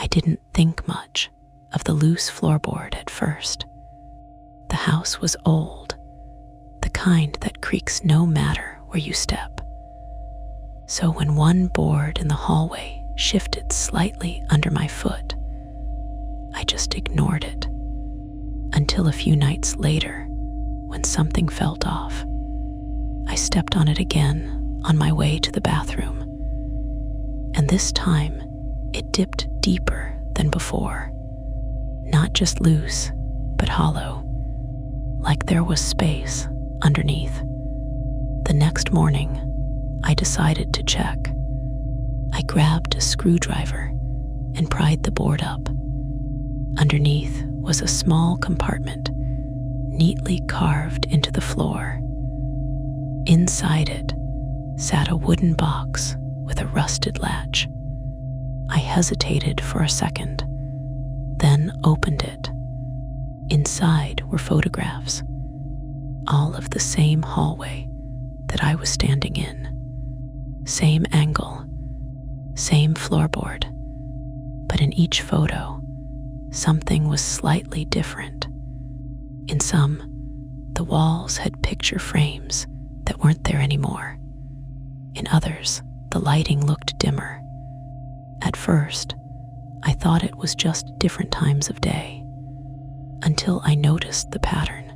I didn't think much of the loose floorboard at first. The house was old, the kind that creaks no matter where you step. So when one board in the hallway shifted slightly under my foot, I just ignored it until a few nights later, when something felt off. I stepped on it again on my way to the bathroom, and this time it dipped deeper than before. Not just loose, but hollow, like there was space underneath. The next morning, I decided to check. I grabbed a screwdriver and pried the board up. Underneath was a small compartment, neatly carved into the floor. Inside it sat a wooden box with a rusted latch. I hesitated for a second, then opened it. Inside were photographs, all of the same hallway that I was standing in. Same angle, same floorboard, but in each photo, something was slightly different. In some, the walls had picture frames that weren't there anymore. In others, the lighting looked dimmer. At first, I thought it was just different times of day, until I noticed the pattern.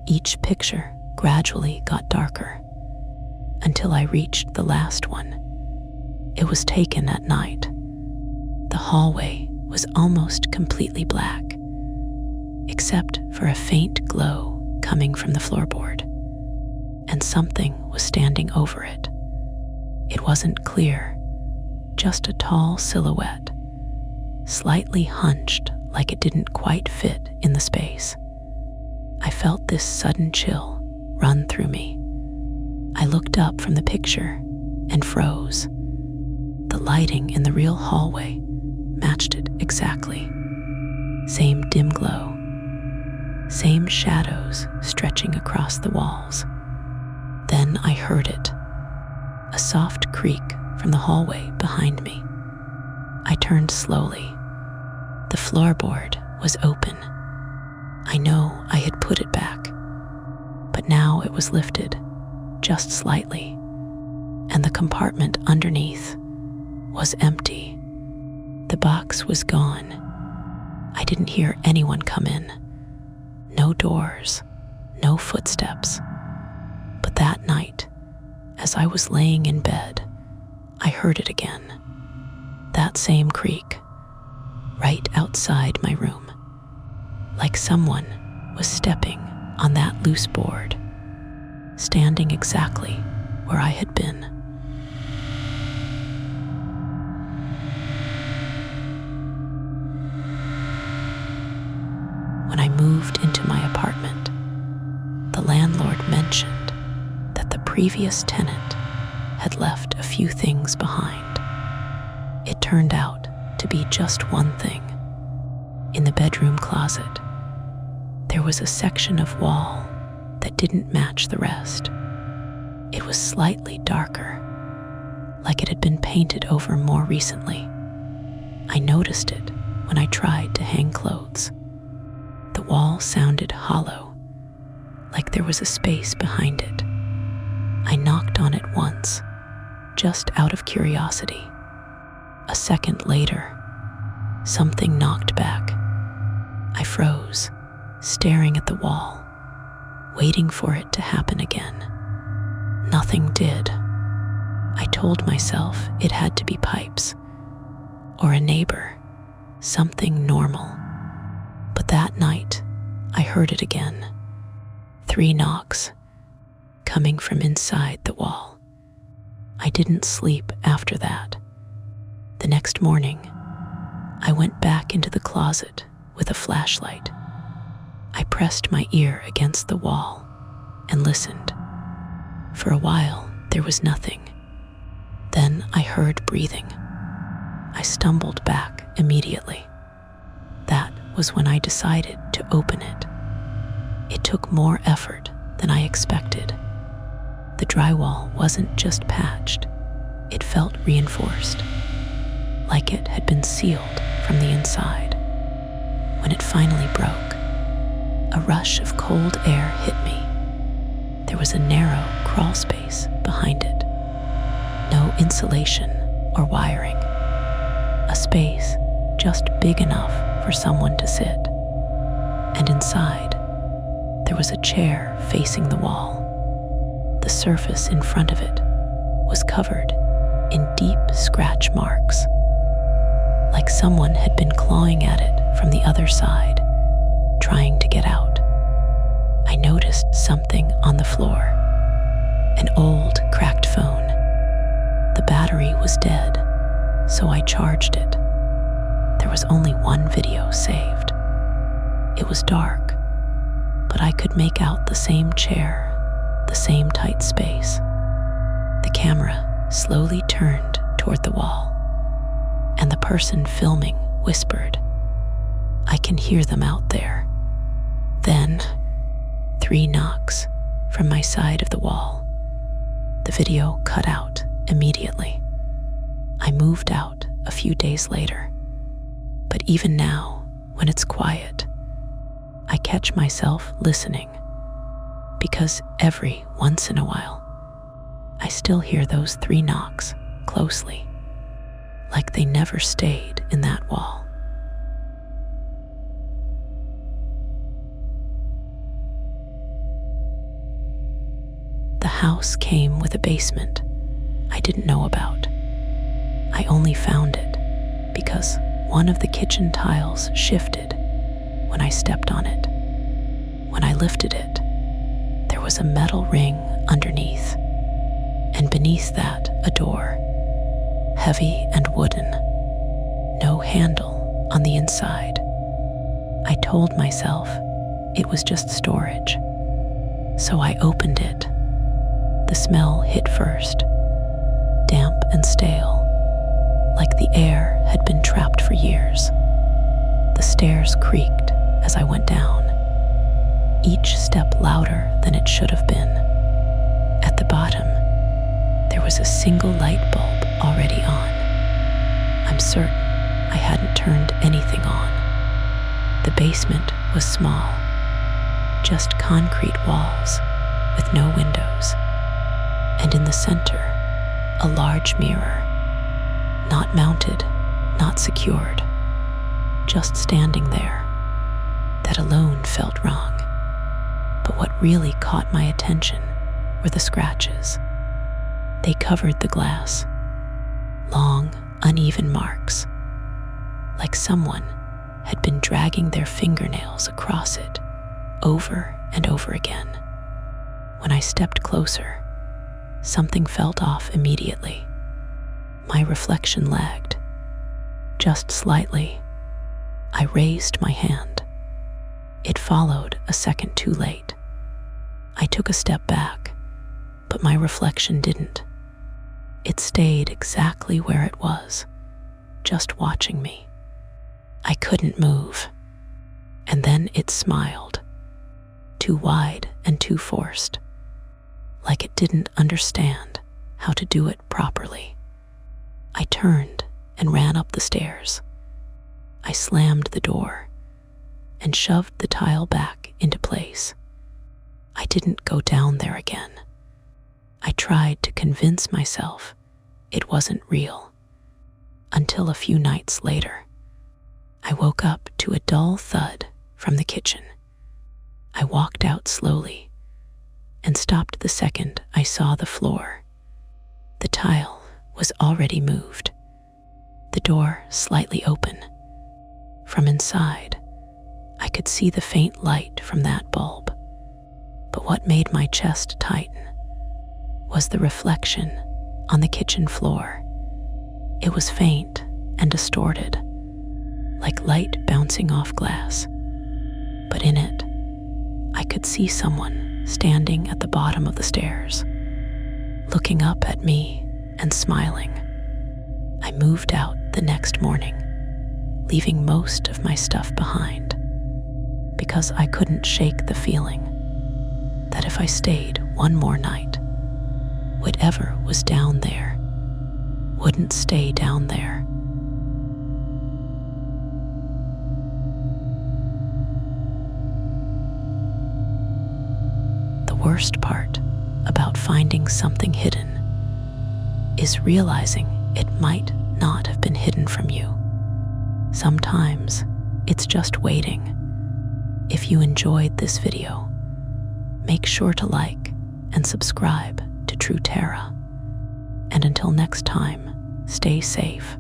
Each picture gradually got darker, until I reached the last one. It was taken at night. The hallway was almost completely black, except for a faint glow coming from the floorboard, and something was standing over it. It wasn't clear, just a tall silhouette, slightly hunched like it didn't quite fit in the space. I felt this sudden chill run through me. I looked up from the picture and froze. The lighting in the real hallway matched it exactly. Same dim glow, same shadows stretching across the walls. Then I heard it, a soft creak from the hallway behind me. I turned slowly. The floorboard was open. I know I had put it back, but now it was lifted just slightly, and the compartment underneath was empty. The box was gone. I didn't hear anyone come in. No doors, no footsteps. But that night, as I was laying in bed, I heard it again. That same creak, right outside my room, like someone was stepping on that loose board, standing exactly where I had been. When I moved into my apartment, the landlord mentioned that the previous tenant had left a few things behind. It turned out to be just one thing. In the bedroom closet, there was a section of wall that didn't match the rest. It was slightly darker, like it had been painted over more recently. I noticed it when I tried to hang clothes. The wall sounded hollow, like there was a space behind it. I knocked on it once, just out of curiosity. A second later, something knocked back. I froze, staring at the wall, waiting for it to happen again. Nothing did. I told myself it had to be pipes, or a neighbor, something normal. But that night, I heard it again. 3 knocks, coming from inside the wall. I didn't sleep after that. The next morning, I went back into the closet with a flashlight. I pressed my ear against the wall and listened. For a while, there was nothing. Then I heard breathing. I stumbled back immediately. That was when I decided to open it. It took more effort than I expected. The drywall wasn't just patched, it felt reinforced. like it had been sealed from the inside. When it finally broke, a rush of cold air hit me. There was a narrow crawl space behind it. No insulation or wiring. A space just big enough for someone to sit. And inside, there was a chair facing the wall. The surface in front of it was covered in deep scratch marks, like someone had been clawing at it from the other side, trying to get out. I noticed something on the floor, an old, cracked phone. The battery was dead, so I charged it. There was only one video saved. It was dark, but I could make out the same chair, the same tight space. The camera slowly turned toward the wall, and the person filming whispered, "I can hear them out there." Then, 3 knocks from my side of the wall. The video cut out immediately. I moved out a few days later, but even now, when it's quiet, I catch myself listening, because every once in a while, I still hear those 3 knocks closely, like they never stayed in that wall. The house came with a basement I didn't know about. I only found it because one of the kitchen tiles shifted when I stepped on it. When I lifted it, there was a metal ring underneath, and beneath that, a door, heavy and wooden, no handle on the inside. I told myself it was just storage, so I opened it. The smell hit first, damp and stale, like the air had been trapped for years. The stairs creaked as I went down, each step louder than it should have been. At the bottom, there was a single light bulb already on. I'm certain I hadn't turned anything on. The basement was small, just concrete walls with no windows. And in the center, a large mirror, not mounted, not secured, just standing there. That alone felt wrong. But what really caught my attention were the scratches. They covered the glass, long, uneven marks, like someone had been dragging their fingernails across it over and over again. When I stepped closer, something felt off immediately. My reflection lagged, just slightly. I raised my hand. It followed a second too late. I took a step back, but my reflection didn't. It stayed exactly where it was, just watching me. I couldn't move. And then it smiled, too wide and too forced, like it didn't understand how to do it properly. I turned and ran up the stairs. I slammed the door and shoved the tile back into place. I didn't go down there again. I tried to convince myself it wasn't real, until a few nights later, I woke up to a dull thud from the kitchen. I walked out slowly and stopped the second I saw the floor. The tile was already moved, the door slightly open. From inside, I could see the faint light from that bulb. But what made my chest tighten was the reflection on the kitchen floor. It was faint and distorted, like light bouncing off glass. But in it, I could see someone standing at the bottom of the stairs, looking up at me and smiling. I moved out the next morning, leaving most of my stuff behind, because I couldn't shake the feeling that if I stayed one more night, whatever was down there wouldn't stay down there. worst part about finding something hidden is realizing it might not have been hidden from you. Sometimes it's just waiting. If you enjoyed this video, make sure to like and subscribe to True Terra. And until next time, stay safe